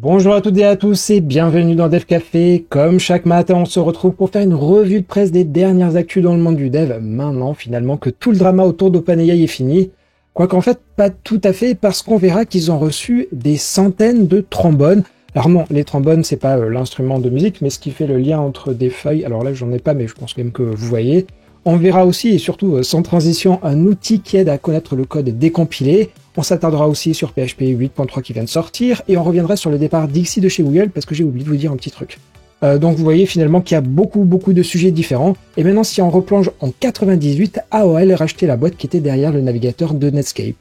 Bonjour à toutes et à tous et bienvenue dans Dev Café. Comme chaque matin, on se retrouve pour faire une revue de presse des dernières actus dans le monde du dev, maintenant finalement que tout le drama autour d'OpenAI est fini. Quoiqu'en fait, pas tout à fait, parce qu'on verra qu'ils ont reçu des centaines de trombones. Alors non, les trombones, c'est pas l'instrument de musique, mais ce qui fait le lien entre des feuilles. Alors là, j'en ai pas, mais je pense quand même que vous voyez. On verra aussi, et surtout sans transition, un outil qui aide à connaître le code décompilé. On s'attardera aussi sur PHP 8.3 qui vient de sortir, et on reviendra sur le départ d'Ixi de chez Google, parce que j'ai oublié de vous dire un petit truc. Donc vous voyez finalement qu'il y a beaucoup de sujets différents. Et maintenant, si on replonge en 98, AOL rachetait la boîte qui était derrière le navigateur de Netscape.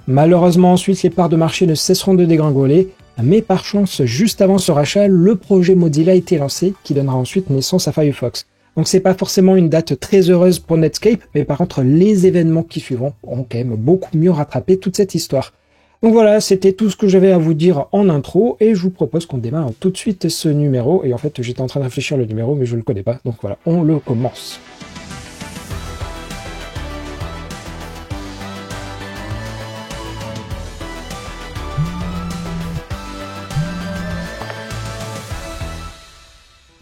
Malheureusement ensuite, les parts de marché ne cesseront de dégringoler, mais par chance, juste avant ce rachat, le projet Mozilla a été lancé, qui donnera ensuite naissance à Firefox. Donc c'est pas forcément une date très heureuse pour Netscape, mais par contre les événements qui suivront ont quand même beaucoup mieux rattrapé toute cette histoire. Donc voilà, c'était tout ce que j'avais à vous dire en intro, et je vous propose qu'on démarre tout de suite ce numéro, et en fait j'étais en train de réfléchir le numéro, mais je le connais pas, donc voilà, on le commence.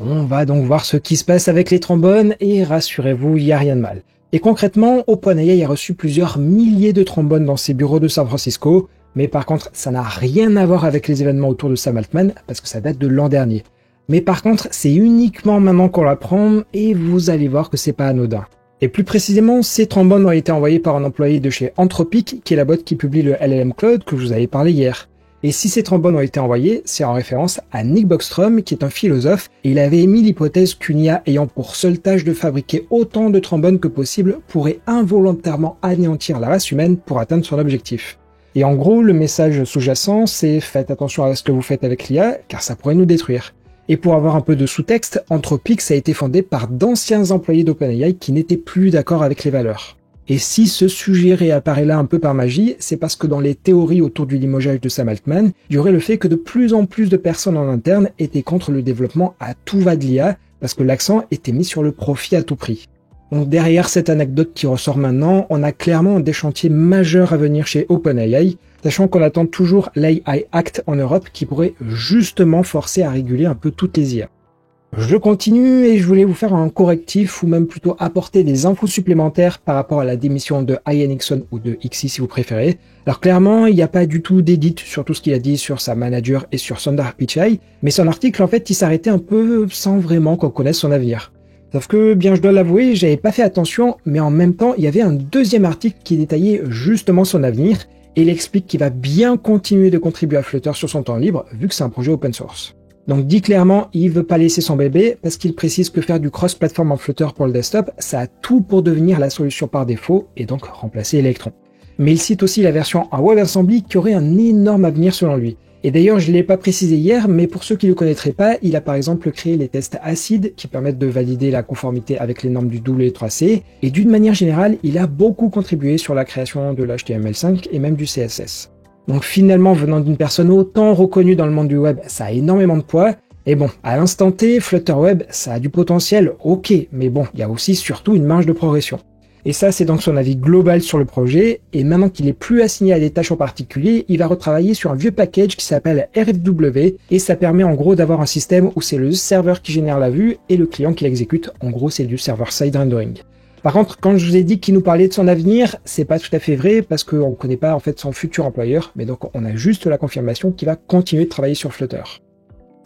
On va donc voir ce qui se passe avec les trombones, et rassurez-vous, il n'y a rien de mal. Et concrètement, OpenAI a reçu plusieurs milliers de trombones dans ses bureaux de San Francisco, mais par contre, ça n'a rien à voir avec les événements autour de Sam Altman, parce que ça date de l'an dernier. Mais par contre, c'est uniquement maintenant qu'on l'apprend, et vous allez voir que c'est pas anodin. Et plus précisément, ces trombones ont été envoyés par un employé de chez Anthropic, qui est la boîte qui publie le LLM Cloud que je vous avais parlé hier. Et si ces trombones ont été envoyés, c'est en référence à Nick Bostrom, qui est un philosophe, et il avait émis l'hypothèse qu'une IA ayant pour seule tâche de fabriquer autant de trombones que possible pourrait involontairement anéantir la race humaine pour atteindre son objectif. Et en gros, le message sous-jacent, c'est faites attention à ce que vous faites avec l'IA, car ça pourrait nous détruire. Et pour avoir un peu de sous-texte, Anthropic a été fondé par d'anciens employés d'OpenAI qui n'étaient plus d'accord avec les valeurs. Et si ce sujet réapparaît là un peu par magie, c'est parce que dans les théories autour du limogeage de Sam Altman, il y aurait le fait que de plus en plus de personnes en interne étaient contre le développement à tout va de l'IA, parce que l'accent était mis sur le profit à tout prix. Donc derrière cette anecdote qui ressort maintenant, on a clairement des chantiers majeurs à venir chez OpenAI, sachant qu'on attend toujours l'AI Act en Europe qui pourrait justement forcer à réguler un peu toutes les IA. Je continue et je voulais vous faire un correctif ou même plutôt apporter des infos supplémentaires par rapport à la démission de Ian Hickson ou de Ixi si vous préférez. Alors clairement, il n'y a pas du tout d'édit sur tout ce qu'il a dit sur sa manager et sur Sundar Pichai, mais son article en fait il s'arrêtait un peu sans vraiment qu'on connaisse son avenir. Sauf que, bien je dois l'avouer, j'avais pas fait attention, mais en même temps il y avait un deuxième article qui détaillait justement son avenir, et il explique qu'il va bien continuer de contribuer à Flutter sur son temps libre, vu que c'est un projet open source. Donc dit clairement, il veut pas laisser son bébé, parce qu'il précise que faire du cross-platform en Flutter pour le desktop, ça a tout pour devenir la solution par défaut, et donc remplacer Electron. Mais il cite aussi la version en WebAssembly qui aurait un énorme avenir selon lui. Et d'ailleurs, je ne l'ai pas précisé hier, mais pour ceux qui ne le connaîtraient pas, il a par exemple créé les tests ACID qui permettent de valider la conformité avec les normes du W3C, et d'une manière générale, il a beaucoup contribué sur la création de l'HTML5 et même du CSS. Donc finalement, venant d'une personne autant reconnue dans le monde du web, ça a énormément de poids. Et bon, à l'instant T, Flutter Web, ça a du potentiel, ok, mais bon, il y a aussi surtout une marge de progression. Et ça, c'est donc son avis global sur le projet, et maintenant qu'il est plus assigné à des tâches en particulier, il va retravailler sur un vieux package qui s'appelle RFW, et ça permet en gros d'avoir un système où c'est le serveur qui génère la vue et le client qui l'exécute, en gros c'est du server-side rendering. Par contre, quand je vous ai dit qu'il nous parlait de son avenir, c'est pas tout à fait vrai parce qu'on ne connaît pas en fait son futur employeur, mais donc on a juste la confirmation qu'il va continuer de travailler sur Flutter.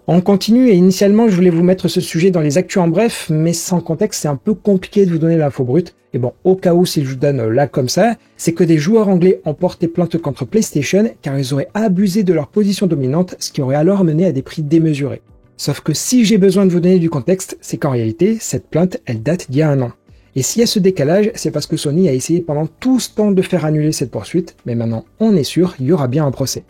On continue et initialement je voulais vous mettre ce sujet dans les actus en bref, mais sans contexte c'est un peu compliqué de vous donner l'info brute. Et bon, au cas où si je vous donne là comme ça, c'est que des joueurs anglais ont porté plainte contre PlayStation car ils auraient abusé de leur position dominante, ce qui aurait alors mené à des prix démesurés. Sauf que si j'ai besoin de vous donner du contexte, c'est qu'en réalité, cette plainte elle date d'il y a un an. Et s'il y a ce décalage, c'est parce que Sony a essayé pendant tout ce temps de faire annuler cette poursuite, mais maintenant on est sûr, il y aura bien un procès.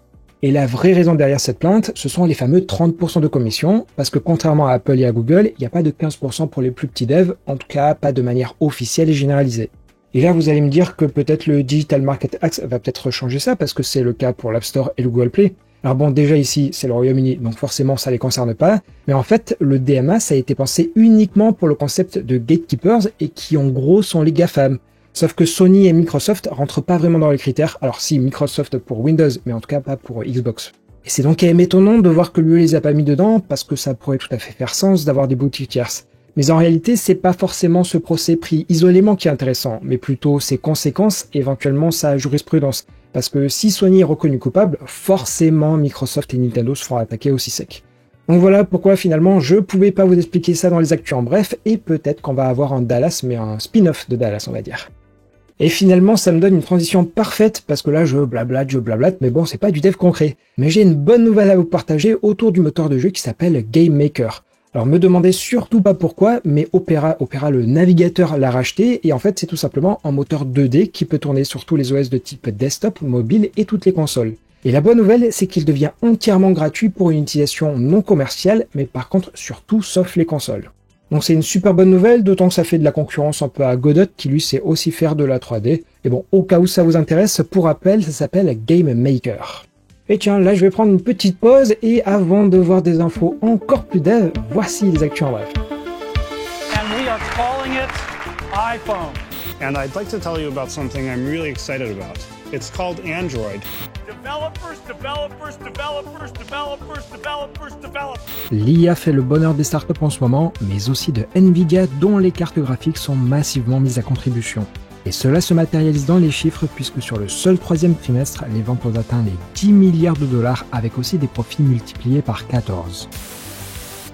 Et la vraie raison derrière cette plainte, ce sont les fameux 30% de commission, parce que contrairement à Apple et à Google, il n'y a pas de 15% pour les plus petits devs, en tout cas pas de manière officielle et généralisée. Et là vous allez me dire que peut-être le Digital Market Act va peut-être changer ça, parce que c'est le cas pour l'App Store et le Google Play. Alors bon, déjà ici, c'est le Royaume-Uni, donc forcément ça les concerne pas, mais en fait, le DMA, ça a été pensé uniquement pour le concept de gatekeepers, et qui en gros sont les GAFAM. Sauf que Sony et Microsoft rentrent pas vraiment dans les critères, alors si, Microsoft pour Windows, mais en tout cas pas pour Xbox. Et c'est donc étonnant de voir que lui les a pas mis dedans, parce que ça pourrait tout à fait faire sens d'avoir des boutiques tierces. Mais en réalité, c'est pas forcément ce procès pris isolément qui est intéressant, mais plutôt ses conséquences et éventuellement sa jurisprudence. Parce que si Sony est reconnu coupable, forcément Microsoft et Nintendo se feront attaquer aussi sec. Donc voilà pourquoi finalement je pouvais pas vous expliquer ça dans les actus en bref, et peut-être qu'on va avoir un Dallas, mais un spin-off de Dallas on va dire. Et finalement ça me donne une transition parfaite, parce que là je blablate, mais bon c'est pas du dev concret. Mais j'ai une bonne nouvelle à vous partager autour du moteur de jeu qui s'appelle Game Maker. Alors me demandez surtout pas pourquoi, mais Opera le navigateur l'a racheté, et en fait c'est tout simplement un moteur 2D qui peut tourner sur tous les OS de type desktop, mobile et toutes les consoles. Et la bonne nouvelle, c'est qu'il devient entièrement gratuit pour une utilisation non commerciale, mais par contre surtout sauf les consoles. Donc c'est une super bonne nouvelle, d'autant que ça fait de la concurrence un peu à Godot qui lui sait aussi faire de la 3D. Et bon, au cas où ça vous intéresse, pour rappel, ça s'appelle Game Maker. Et tiens, là je vais prendre une petite pause, et avant de voir des infos encore plus dev, voici les actus en bref. And we are calling it iPhone. And I'd like to tell you about something I'm really excited about. It's called Android. L'IA fait le bonheur des startups en ce moment, mais aussi de Nvidia dont les cartes graphiques sont massivement mises à contribution. Et cela se matérialise dans les chiffres puisque sur le seul troisième trimestre, les ventes ont atteint les 10 milliards de dollars avec aussi des profits multipliés par 14.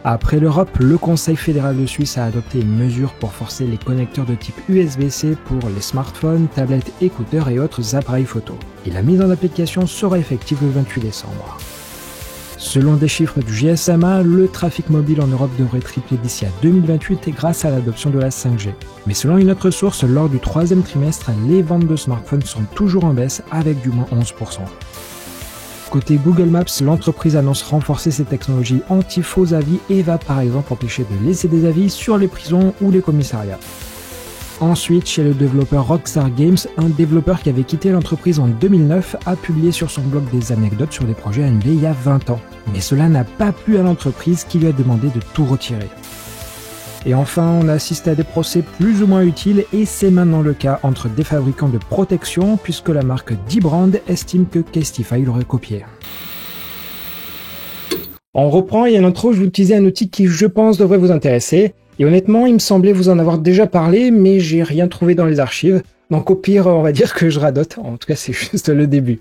Après l'Europe, le Conseil fédéral de Suisse a adopté une mesure pour forcer les connecteurs de type USB-C pour les smartphones, tablettes, écouteurs et autres appareils photo. Et la mise en application sera effective le 28 décembre. Selon des chiffres du GSMA, le trafic mobile en Europe devrait tripler d'ici à 2028 grâce à l'adoption de la 5G. Mais selon une autre source, lors du troisième trimestre, les ventes de smartphones sont toujours en baisse avec du moins 11%. Côté Google Maps, l'entreprise annonce renforcer ses technologies anti-faux avis et va par exemple empêcher de laisser des avis sur les prisons ou les commissariats. Ensuite, chez le développeur Rockstar Games, un développeur qui avait quitté l'entreprise en 2009 a publié sur son blog des anecdotes sur des projets annulés il y a 20 ans. Mais cela n'a pas plu à l'entreprise qui lui a demandé de tout retirer. Et enfin, on a assisté à des procès plus ou moins utiles et c'est maintenant le cas entre des fabricants de protection puisque la marque D-Brand estime que Casetify l'aurait copié. On reprend et à l'intro, je vais utiliser un outil qui je pense devrait vous intéresser. Et honnêtement, il me semblait vous en avoir déjà parlé, mais j'ai rien trouvé dans les archives. Donc au pire, on va dire que je radote. En tout cas, c'est juste le début.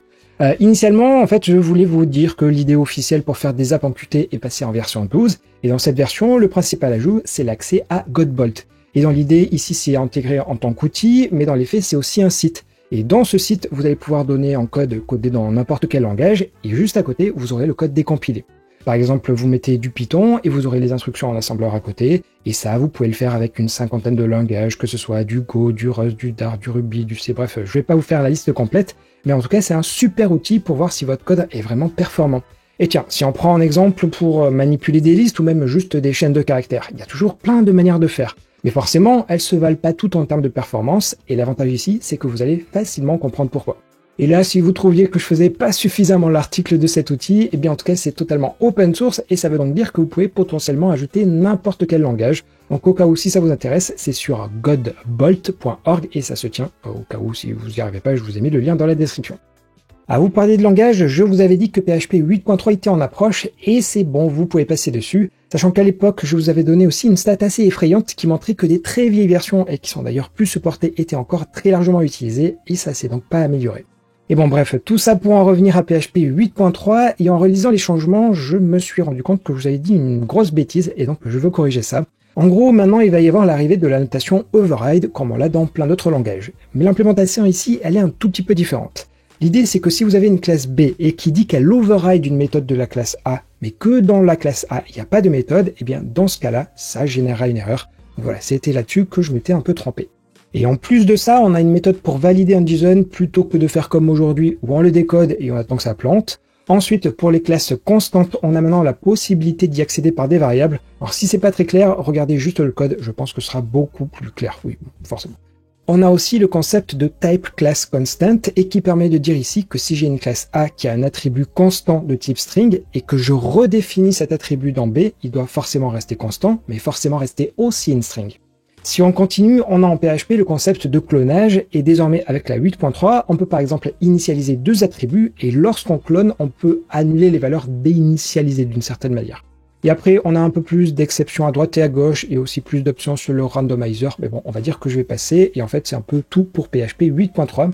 Initialement, en fait, je voulais vous dire que l'idée officielle pour faire des apps en Qt est passée en version 12. Et dans cette version, le principal ajout, c'est l'accès à Godbolt. Et dans l'idée, ici, c'est intégré en tant qu'outil, mais dans les faits, c'est aussi un site. Et dans ce site, vous allez pouvoir donner un code codé dans n'importe quel langage, et juste à côté, vous aurez le code décompilé. Par exemple, vous mettez du Python et vous aurez les instructions en assembleur à côté. Et ça, vous pouvez le faire avec une cinquantaine de langages, que ce soit du Go, du Rust, du Dart, du Ruby, du C. Bref, je vais pas vous faire la liste complète. Mais en tout cas, c'est un super outil pour voir si votre code est vraiment performant. Et tiens, si on prend un exemple pour manipuler des listes ou même juste des chaînes de caractères, il y a toujours plein de manières de faire. Mais forcément, elles se valent pas toutes en termes de performance. Et l'avantage ici, c'est que vous allez facilement comprendre pourquoi. Et là, si vous trouviez que je faisais pas suffisamment l'article de cet outil, eh bien en tout cas c'est totalement open source et ça veut donc dire que vous pouvez potentiellement ajouter n'importe quel langage. Donc au cas où si ça vous intéresse, c'est sur godbolt.org et ça se tient. Au cas où si vous n'y arrivez pas, je vous ai mis le lien dans la description. À vous parler de langage, je vous avais dit que PHP 8.3 était en approche et c'est bon, vous pouvez passer dessus. Sachant qu'à l'époque, je vous avais donné aussi une stat assez effrayante qui montrait que des très vieilles versions et qui sont d'ailleurs plus supportées étaient encore très largement utilisées et ça s'est donc pas amélioré. Et bon bref, tout ça pour en revenir à PHP 8.3, et en relisant les changements, je me suis rendu compte que je vous avais dit une grosse bêtise, et donc je veux corriger ça. En gros, maintenant il va y avoir l'arrivée de la notation override, comme on l'a dans plein d'autres langages. Mais l'implémentation ici, elle est un tout petit peu différente. L'idée c'est que si vous avez une classe B, et qui dit qu'elle override une méthode de la classe A, mais que dans la classe A, il n'y a pas de méthode, et bien dans ce cas-là, ça générera une erreur. Voilà, c'était là-dessus que je m'étais un peu trompé. Et en plus de ça, on a une méthode pour valider un JSON plutôt que de faire comme aujourd'hui où on le décode et on attend que ça plante. Ensuite, pour les classes constantes, on a maintenant la possibilité d'y accéder par des variables. Alors si c'est pas très clair, regardez juste le code, je pense que ce sera beaucoup plus clair, oui, forcément. On a aussi le concept de type class constant et qui permet de dire ici que si j'ai une classe A qui a un attribut constant de type string et que je redéfinis cet attribut dans B, il doit forcément rester constant, mais forcément rester aussi une string. Si on continue, on a en PHP le concept de clonage, et désormais avec la 8.3, on peut par exemple initialiser 2 attributs, et lorsqu'on clone, on peut annuler les valeurs déinitialisées d'une certaine manière. Et après, on a un peu plus d'exceptions à droite et à gauche, et aussi plus d'options sur le randomizer, mais bon, on va dire que je vais passer, et en fait c'est un peu tout pour PHP 8.3.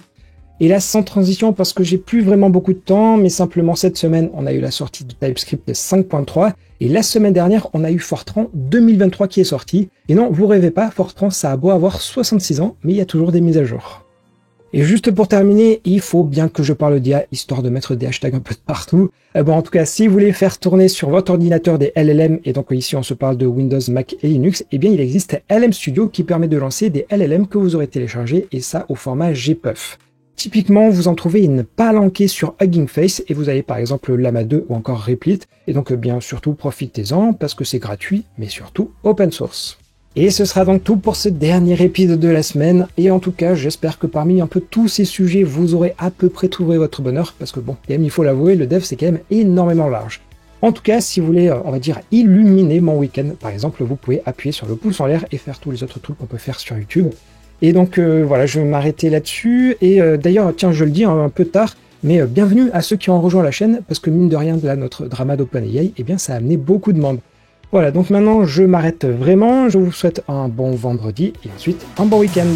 Et là, sans transition, parce que j'ai plus vraiment beaucoup de temps, mais simplement cette semaine, on a eu la sortie de TypeScript 5.3, et la semaine dernière, on a eu Fortran 2023 qui est sorti. Et non, vous rêvez pas, Fortran, ça a beau avoir 66 ans, mais il y a toujours des mises à jour. Et juste pour terminer, il faut bien que je parle d'IA, histoire de mettre des hashtags un peu de partout. Bon, en tout cas, si vous voulez faire tourner sur votre ordinateur des LLM, et donc ici on se parle de Windows, Mac et Linux, eh bien il existe LM Studio qui permet de lancer des LLM que vous aurez téléchargés, et ça au format GPUF. Typiquement, vous en trouvez une palanquée sur Hugging Face, et vous avez par exemple Llama 2 ou encore Replit, et donc bien surtout profitez-en parce que c'est gratuit, mais surtout open source. Et ce sera donc tout pour ce dernier épisode de la semaine, et en tout cas j'espère que parmi un peu tous ces sujets vous aurez à peu près trouvé votre bonheur, parce que bon, quand même il faut l'avouer, le dev c'est quand même énormément large. En tout cas, si vous voulez, on va dire, illuminer mon week-end, par exemple, vous pouvez appuyer sur le pouce en l'air et faire tous les autres trucs qu'on peut faire sur YouTube. Et donc voilà, je vais m'arrêter là-dessus, et d'ailleurs, tiens, je le dis un peu tard, mais bienvenue à ceux qui ont rejoint la chaîne, parce que mine de rien, là, notre drama d'OpenAI, eh bien ça a amené beaucoup de monde. Voilà, donc maintenant je m'arrête vraiment, je vous souhaite un bon vendredi, et ensuite un bon week-end.